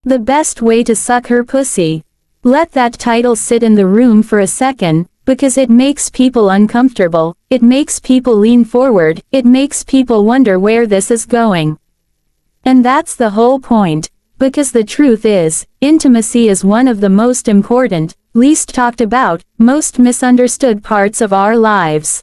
The best way to suck her pussy. Let that title sit in the room for a second, because it makes people uncomfortable, it makes people lean forward, it makes people wonder where this is going. And that's the whole point, because the truth is, intimacy is one of the most important, least talked about, most misunderstood parts of our lives.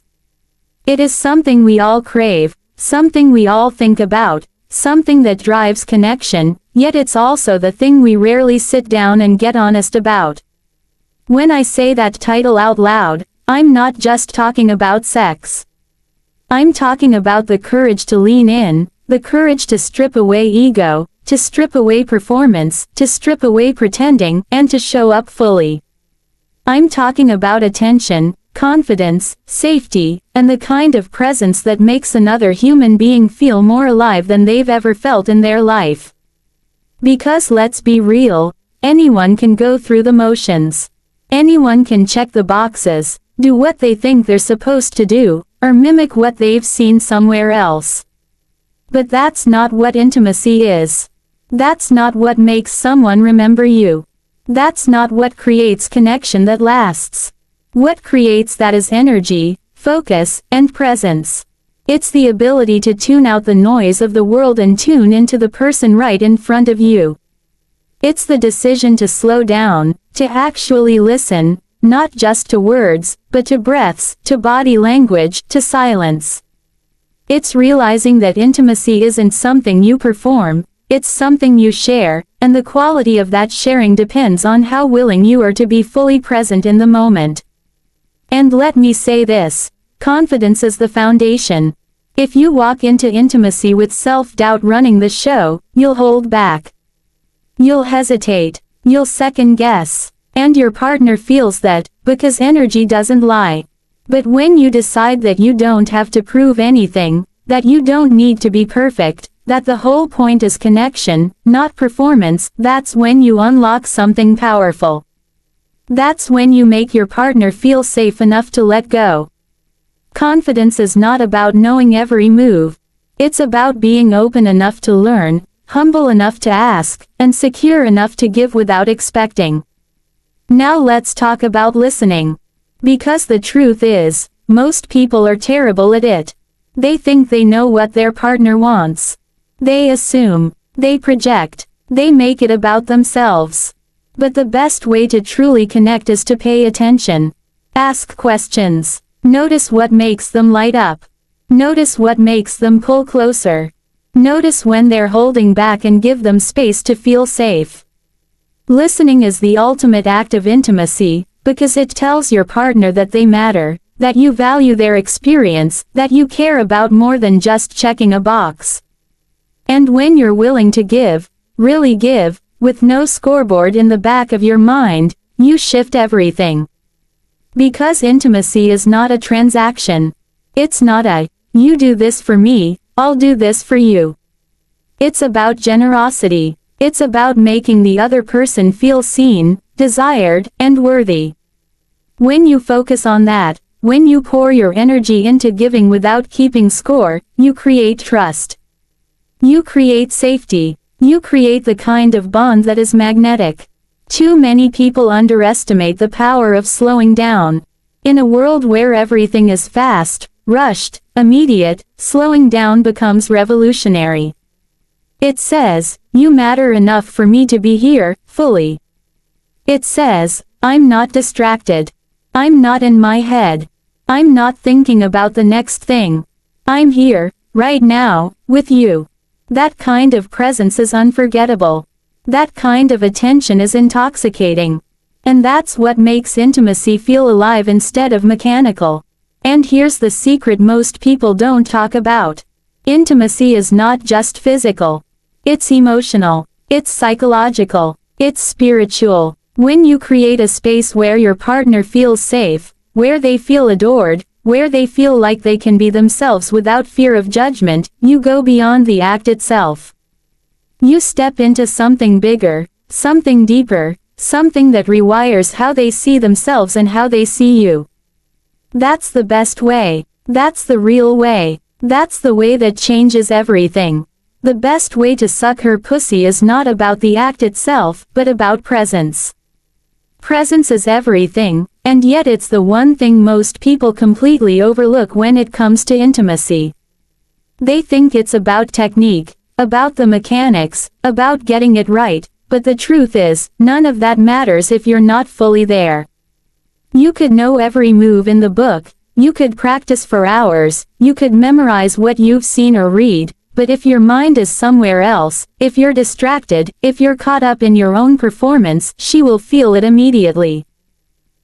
It is something we all crave, something we all think about, something that drives connection, yet it's also the thing we rarely sit down and get honest about. When I say that title out loud, I'm not just talking about sex. I'm talking about the courage to lean in, the courage to strip away ego, to strip away performance, to strip away pretending, and to show up fully. I'm talking about attention, confidence, safety, and the kind of presence that makes another human being feel more alive than they've ever felt in their life. Because let's be real, anyone can go through the motions. Anyone can check the boxes, do what they think they're supposed to do, or mimic what they've seen somewhere else. But that's not what intimacy is. That's not what makes someone remember you. That's not what creates connection that lasts. What creates that is energy, focus, and presence. It's the ability to tune out the noise of the world and tune into the person right in front of you. It's the decision to slow down, to actually listen, not just to words, but to breaths, to body language, to silence. It's realizing that intimacy isn't something you perform, it's something you share, and the quality of that sharing depends on how willing you are to be fully present in the moment. And let me say this, confidence is the foundation. If you walk into intimacy with self-doubt running the show, you'll hold back. You'll hesitate, you'll second guess, and your partner feels that, because energy doesn't lie. But when you decide that you don't have to prove anything, that you don't need to be perfect, that the whole point is connection, not performance, that's when you unlock something powerful. That's when you make your partner feel safe enough to let go. Confidence is not about knowing every move. It's about being open enough to learn, humble enough to ask, and secure enough to give without expecting. Now let's talk about listening. Because the truth is, most people are terrible at it. They think they know what their partner wants. They assume, they project, they make it about themselves. But the best way to truly connect is to pay attention. Ask questions. Notice what makes them light up. Notice what makes them pull closer. Notice when they're holding back and give them space to feel safe. Listening is the ultimate act of intimacy, because it tells your partner that they matter, that you value their experience, that you care about more than just checking a box. And when you're willing to give, really give, with no scoreboard in the back of your mind, you shift everything. Because intimacy is not a transaction. It's not a, you do this for me, I'll do this for you. It's about generosity. It's about making the other person feel seen, desired, and worthy. When you focus on that, when you pour your energy into giving without keeping score, you create trust. You create safety. You create the kind of bond that is magnetic. Too many people underestimate the power of slowing down. In a world where everything is fast, rushed, immediate, slowing down becomes revolutionary. It says, you matter enough for me to be here, fully. It says, I'm not distracted. I'm not in my head. I'm not thinking about the next thing. I'm here, right now, with you. That kind of presence is unforgettable. That kind of attention is intoxicating. And that's what makes intimacy feel alive instead of mechanical. And here's the secret most people don't talk about. Intimacy is not just physical. It's emotional. It's psychological. It's spiritual. When you create a space where your partner feels safe, where they feel adored, where they feel like they can be themselves without fear of judgment, you go beyond the act itself. You step into something bigger, something deeper, something that rewires how they see themselves and how they see you. That's the best way. That's the real way. That's the way that changes everything. The best way to suck her pussy is not about the act itself, but about presence. Presence is everything, and yet it's the one thing most people completely overlook when it comes to intimacy. They think it's about technique, about the mechanics, about getting it right, but the truth is, none of that matters if you're not fully there. You could know every move in the book, you could practice for hours, you could memorize what you've seen or read, but if your mind is somewhere else, if you're distracted, if you're caught up in your own performance, she will feel it immediately.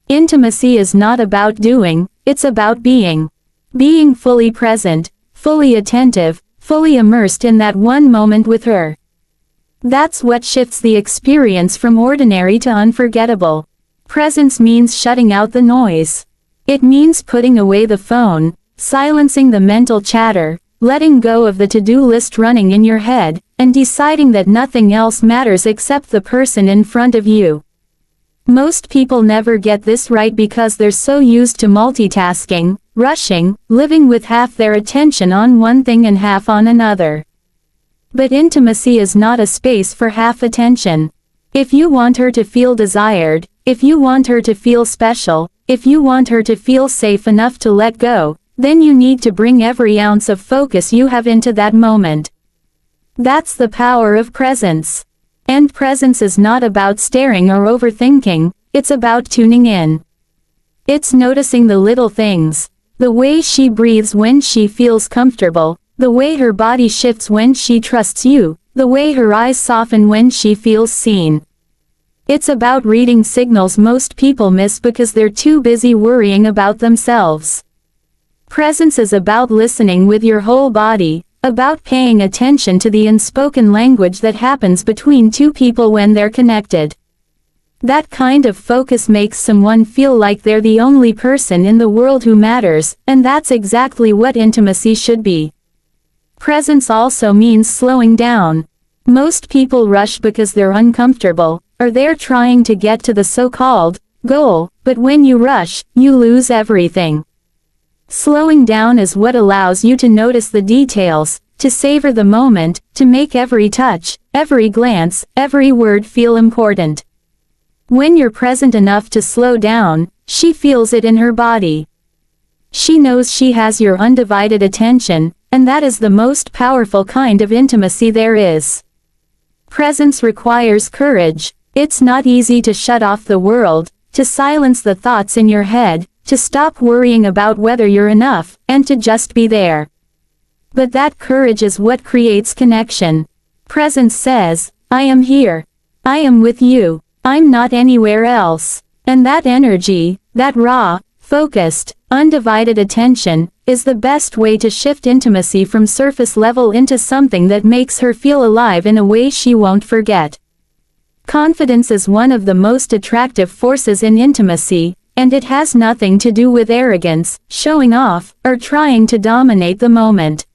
Intimacy is not about doing, it's about being. Being fully present, fully attentive, fully immersed in that one moment with her. That's what shifts the experience from ordinary to unforgettable. Presence means shutting out the noise. It means putting away the phone, silencing the mental chatter, letting go of the to-do list running in your head, and deciding that nothing else matters except the person in front of you. Most people never get this right because they're so used to multitasking, rushing, living with half their attention on one thing and half on another. But intimacy is not a space for half attention. If you want her to feel desired, if you want her to feel special, if you want her to feel safe enough to let go, then you need to bring every ounce of focus you have into that moment. That's the power of presence. And presence is not about staring or overthinking, it's about tuning in. It's noticing the little things. The way she breathes when she feels comfortable, the way her body shifts when she trusts you, the way her eyes soften when she feels seen. It's about reading signals most people miss because they're too busy worrying about themselves. Presence is about listening with your whole body, about paying attention to the unspoken language that happens between two people when they're connected. That kind of focus makes someone feel like they're the only person in the world who matters, and that's exactly what intimacy should be. Presence also means slowing down. Most people rush because they're uncomfortable, or they're trying to get to the so-called goal, but when you rush, you lose everything. Slowing down is what allows you to notice the details, to savor the moment, to make every touch, every glance, every word feel important. When you're present enough to slow down, she feels it in her body. She knows she has your undivided attention, and that is the most powerful kind of intimacy there is. Presence requires courage. It's not easy to shut off the world, to silence the thoughts in your head, to stop worrying about whether you're enough, and to just be there. But that courage is what creates connection. Presence says, I am here. I am with you. I'm not anywhere else. And that energy, that raw, focused, undivided attention, is the best way to shift intimacy from surface level into something that makes her feel alive in a way she won't forget. Confidence is one of the most attractive forces in intimacy, and it has nothing to do with arrogance, showing off, or trying to dominate the moment.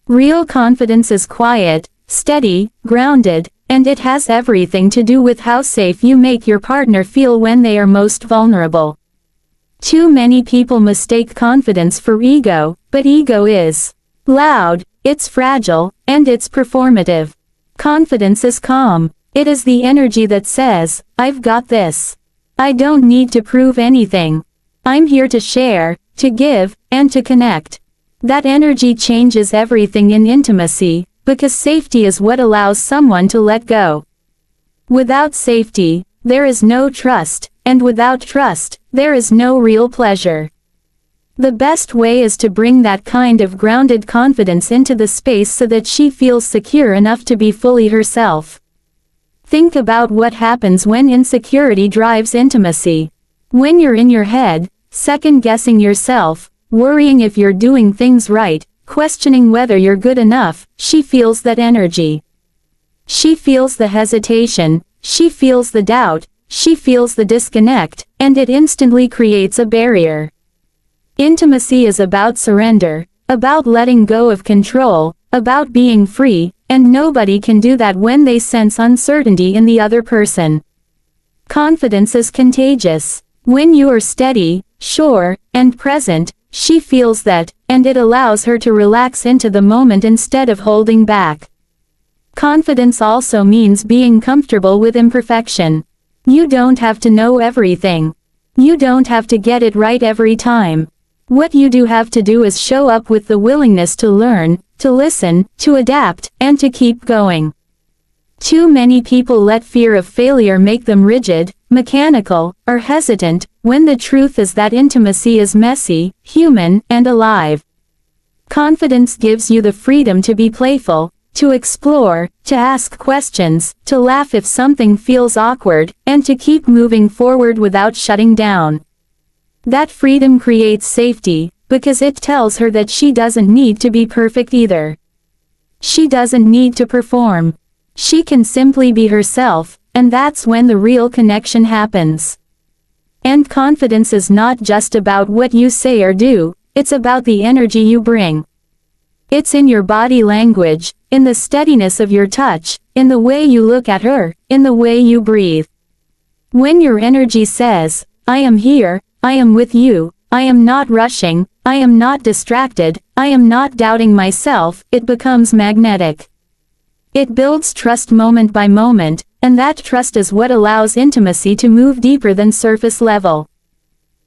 Real confidence is quiet, steady, grounded, and it has everything to do with how safe you make your partner feel when they are most vulnerable. Too many people mistake confidence for ego, but ego is loud, it's fragile, and it's performative. Confidence is calm. It is the energy that says, I've got this. I don't need to prove anything. I'm here to share, to give, and to connect. That energy changes everything in intimacy, because safety is what allows someone to let go. Without safety, there is no trust, and without trust, there is no real pleasure. The best way is to bring that kind of grounded confidence into the space so that she feels secure enough to be fully herself. Think about what happens when insecurity drives intimacy. When you're in your head, second-guessing yourself, worrying if you're doing things right, questioning whether you're good enough, she feels that energy. She feels the hesitation, she feels the doubt, she feels the disconnect, and it instantly creates a barrier. Intimacy is about surrender, about letting go of control, about being free, and nobody can do that when they sense uncertainty in the other person. Confidence is contagious. When you are steady, sure, and present, she feels that, and it allows her to relax into the moment instead of holding back. Confidence also means being comfortable with imperfection. You don't have to know everything. You don't have to get it right every time. What you do have to do is show up with the willingness to learn, to listen, to adapt, and to keep going. Too many people let fear of failure make them rigid, mechanical, or hesitant, when the truth is that intimacy is messy, human, and alive. Confidence gives you the freedom to be playful, to explore, to ask questions, to laugh if something feels awkward, and to keep moving forward without shutting down. That freedom creates safety, because it tells her that she doesn't need to be perfect either. She doesn't need to perform. She can simply be herself, and that's when the real connection happens. And confidence is not just about what you say or do, it's about the energy you bring. It's in your body language, in the steadiness of your touch, in the way you look at her, in the way you breathe. When your energy says, "I am here, I am with you, I am not rushing, I am not distracted, I am not doubting myself," it becomes magnetic. It builds trust moment by moment, and that trust is what allows intimacy to move deeper than surface level.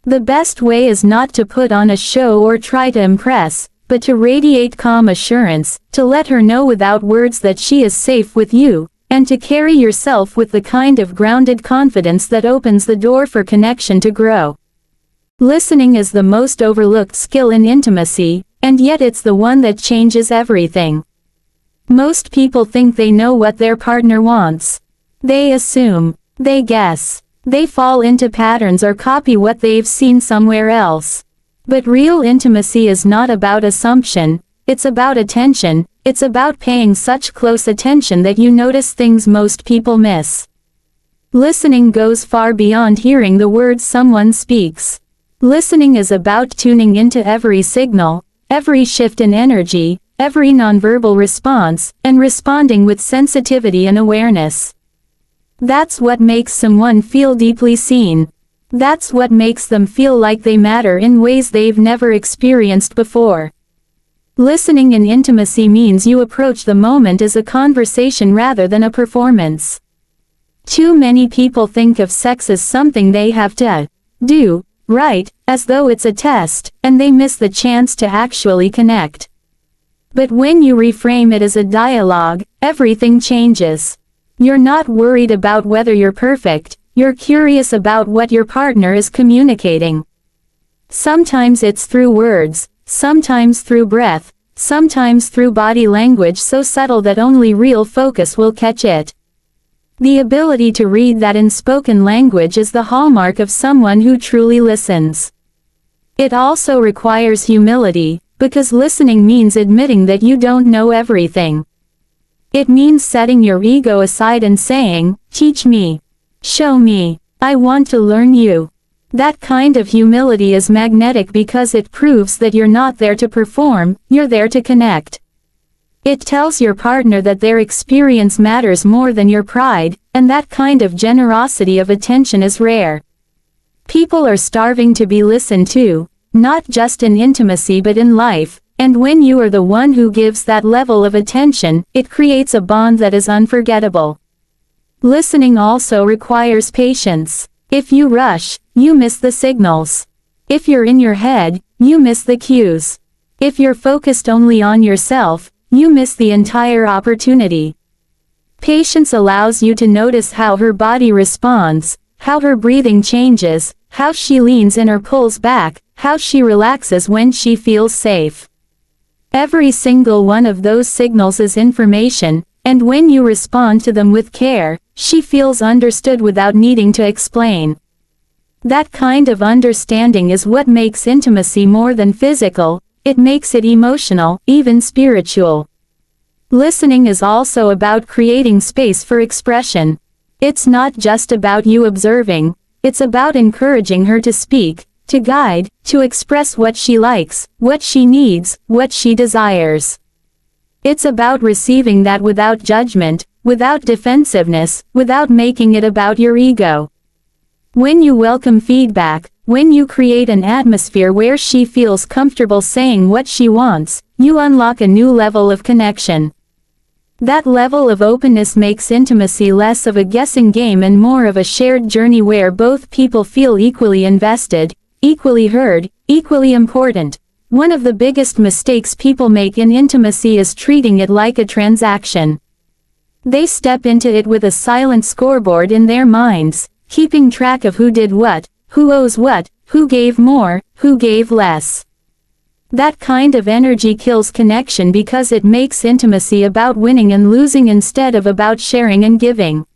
The best way is not to put on a show or try to impress, but to radiate calm assurance, to let her know without words that she is safe with you, and to carry yourself with the kind of grounded confidence that opens the door for connection to grow. Listening is the most overlooked skill in intimacy, and yet it's the one that changes everything. Most people think they know what their partner wants. They assume. They guess. They fall into patterns or copy what they've seen somewhere else. But real intimacy is not about assumption, it's about attention, it's about paying such close attention that you notice things most people miss. Listening goes far beyond hearing the words someone speaks. Listening is about tuning into every signal, every shift in energy, every nonverbal response, and responding with sensitivity and awareness. That's what makes someone feel deeply seen. That's what makes them feel like they matter in ways they've never experienced before. Listening in intimacy means you approach the moment as a conversation rather than a performance. Too many people think of sex as something they have to do right, as though it's a test, and they miss the chance to actually connect. But when you reframe it as a dialogue, everything changes. You're not worried about whether you're perfect, you're curious about what your partner is communicating. Sometimes it's through words, sometimes through breath, sometimes through body language so subtle that only real focus will catch it. The ability to read that in spoken language is the hallmark of someone who truly listens. It also requires humility, because listening means admitting that you don't know everything. It means setting your ego aside and saying, "Teach me. Show me. I want to learn you." That kind of humility is magnetic because it proves that you're not there to perform, you're there to connect. It tells your partner that their experience matters more than your pride, and that kind of generosity of attention is rare. People are starving to be listened to, not just in intimacy but in life, and when you are the one who gives that level of attention, it creates a bond that is unforgettable. Listening also requires patience. If you rush, you miss the signals. If you're in your head, you miss the cues. If you're focused only on yourself, you miss the entire opportunity. Patience allows you to notice how her body responds, how her breathing changes, how she leans in or pulls back, how she relaxes when she feels safe. Every single one of those signals is information, and when you respond to them with care, she feels understood without needing to explain. That kind of understanding is what makes intimacy more than physical, it makes it emotional, even spiritual. Listening is also about creating space for expression. It's not just about you observing, it's about encouraging her to speak, to guide, to express what she likes, what she needs, what she desires. It's about receiving that without judgment, without defensiveness, without making it about your ego. When you welcome feedback, when you create an atmosphere where she feels comfortable saying what she wants, you unlock a new level of connection. That level of openness makes intimacy less of a guessing game and more of a shared journey where both people feel equally invested, equally heard, equally important. One of the biggest mistakes people make in intimacy is treating it like a transaction. They step into it with a silent scoreboard in their minds, keeping track of who did what, who owes what, who gave more, who gave less. That kind of energy kills connection because it makes intimacy about winning and losing instead of about sharing and giving.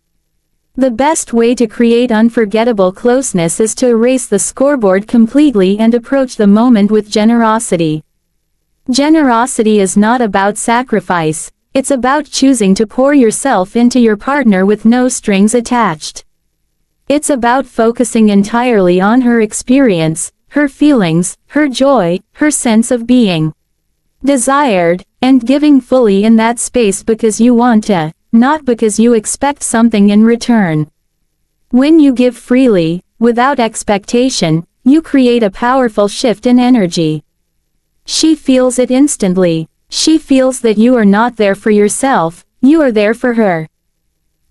The best way to create unforgettable closeness is to erase the scoreboard completely and approach the moment with generosity. Generosity is not about sacrifice, it's about choosing to pour yourself into your partner with no strings attached. It's about focusing entirely on her experience, her feelings, her joy, her sense of being desired, and giving fully in that space because you want to, not because you expect something in return. When you give freely, without expectation, you create a powerful shift in energy. She feels it instantly. She feels that you are not there for yourself, you are there for her.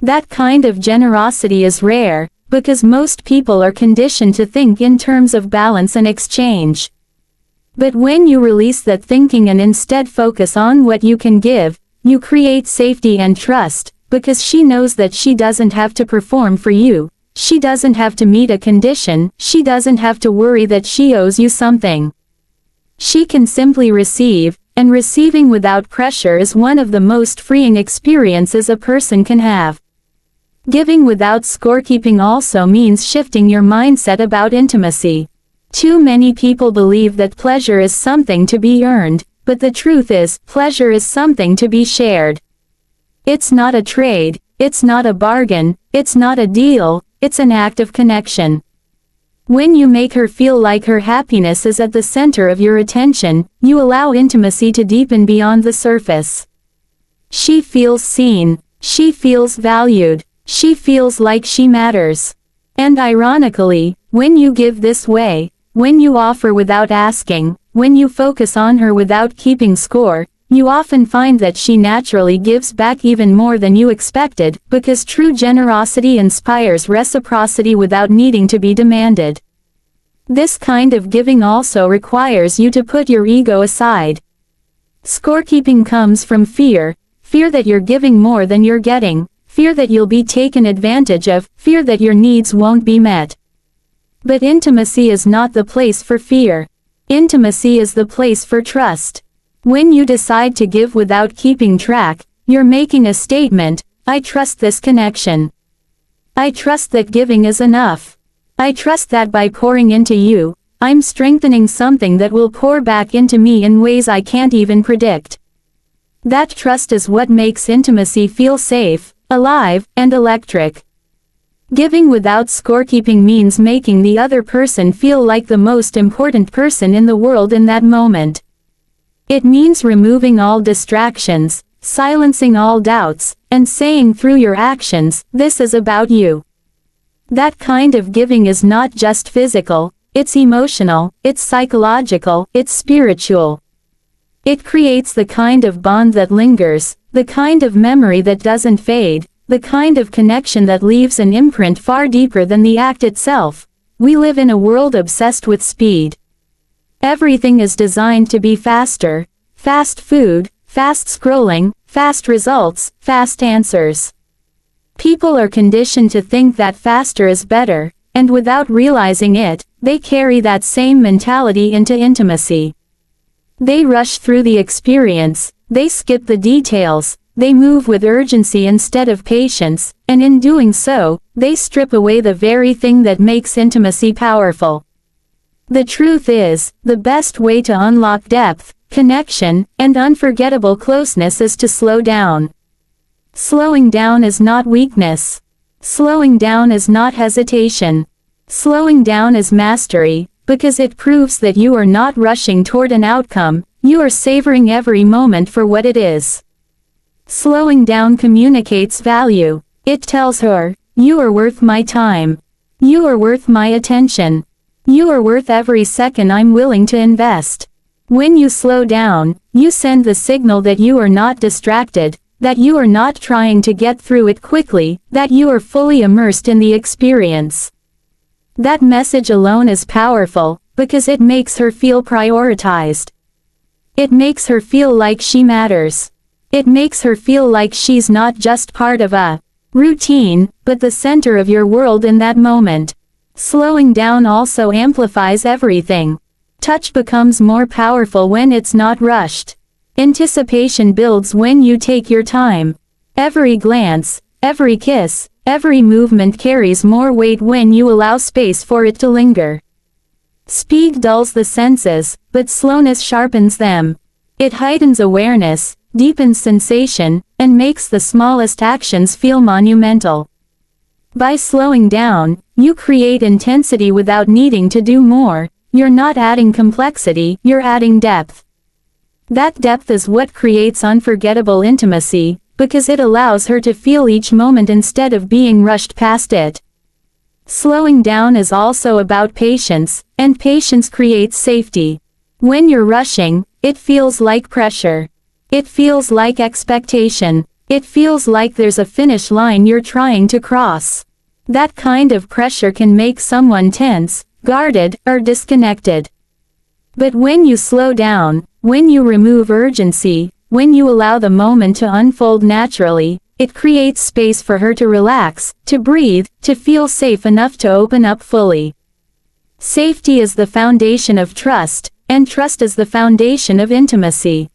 That kind of generosity is rare, because most people are conditioned to think in terms of balance and exchange. But when you release that thinking and instead focus on what you can give, you create safety and trust, because she knows that she doesn't have to perform for you, she doesn't have to meet a condition, she doesn't have to worry that she owes you something. She can simply receive, and receiving without pressure is one of the most freeing experiences a person can have. Giving without scorekeeping also means shifting your mindset about intimacy. Too many people believe that pleasure is something to be earned, but the truth is, pleasure is something to be shared. It's not a trade, it's not a bargain, it's not a deal, it's an act of connection. When you make her feel like her happiness is at the center of your attention, you allow intimacy to deepen beyond the surface. She feels seen. She feels valued. She feels like she matters. And ironically, when you give this way, when you offer without asking, when you focus on her without keeping score, you often find that she naturally gives back even more than you expected, because true generosity inspires reciprocity without needing to be demanded. This kind of giving also requires you to put your ego aside. Scorekeeping comes from fear that you're giving more than you're getting, fear that you'll be taken advantage of, fear that your needs won't be met. But intimacy is not the place for fear. Intimacy is the place for trust. When you decide to give without keeping track, you're making a statement: I trust this connection. I trust that giving is enough. I trust that by pouring into you, I'm strengthening something that will pour back into me in ways I can't even predict. That trust is what makes intimacy feel safe, alive, and electric. Giving without scorekeeping means making the other person feel like the most important person in the world in that moment. It means removing all distractions, silencing all doubts, and saying through your actions, this is about you. That kind of giving is not just physical, it's emotional, it's psychological, it's spiritual. It creates the kind of bond that lingers, the kind of memory that doesn't fade, the kind of connection that leaves an imprint far deeper than the act itself. We live in a world obsessed with speed. Everything is designed to be faster: fast food, fast scrolling, fast results, fast answers. People are conditioned to think that faster is better, and without realizing it, they carry that same mentality into intimacy. They rush through the experience, they skip the details, they move with urgency instead of patience, and in doing so, they strip away the very thing that makes intimacy powerful. The truth is, the best way to unlock depth, connection, and unforgettable closeness is to slow down. Slowing down is not weakness. Slowing down is not hesitation. Slowing down is mastery, because it proves that you are not rushing toward an outcome, you are savoring every moment for what it is. Slowing down communicates value. It tells her, you are worth my time. You are worth my attention. You are worth every second I'm willing to invest. When you slow down, you send the signal that you are not distracted, that you are not trying to get through it quickly, that you are fully immersed in the experience. That message alone is powerful, because it makes her feel prioritized. It makes her feel like she matters. It makes her feel like she's not just part of a routine, but the center of your world in that moment. Slowing down also amplifies everything. Touch becomes more powerful when it's not rushed. Anticipation builds when you take your time. Every glance, every kiss, every movement carries more weight when you allow space for it to linger. Speed dulls the senses, but slowness sharpens them. It heightens awareness, deepens sensation, and makes the smallest actions feel monumental. By slowing down, you create intensity without needing to do more. You're not adding complexity, you're adding depth. That depth is what creates unforgettable intimacy, because it allows her to feel each moment instead of being rushed past it. Slowing down is also about patience, and patience creates safety. When you're rushing, it feels like pressure. It feels like expectation. It feels like there's a finish line you're trying to cross. That kind of pressure can make someone tense, guarded, or disconnected. But when you slow down, when you remove urgency, when you allow the moment to unfold naturally, it creates space for her to relax, to breathe, to feel safe enough to open up fully. Safety is the foundation of trust, and trust is the foundation of intimacy.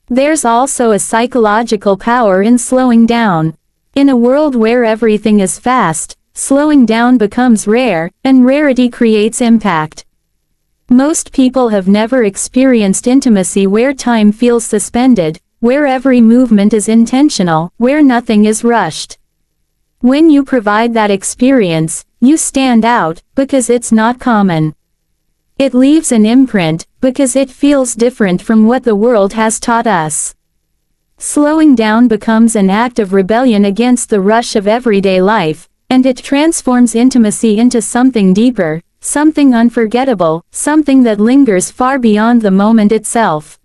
There's also a psychological power in slowing down. In a world where everything is fast, slowing down becomes rare, and rarity creates impact. Most people have never experienced intimacy where time feels suspended, where every movement is intentional, where nothing is rushed. When you provide that experience, you stand out, because it's not common. It leaves an imprint, because it feels different from what the world has taught us. Slowing down becomes an act of rebellion against the rush of everyday life, and it transforms intimacy into something deeper, something unforgettable, something that lingers far beyond the moment itself.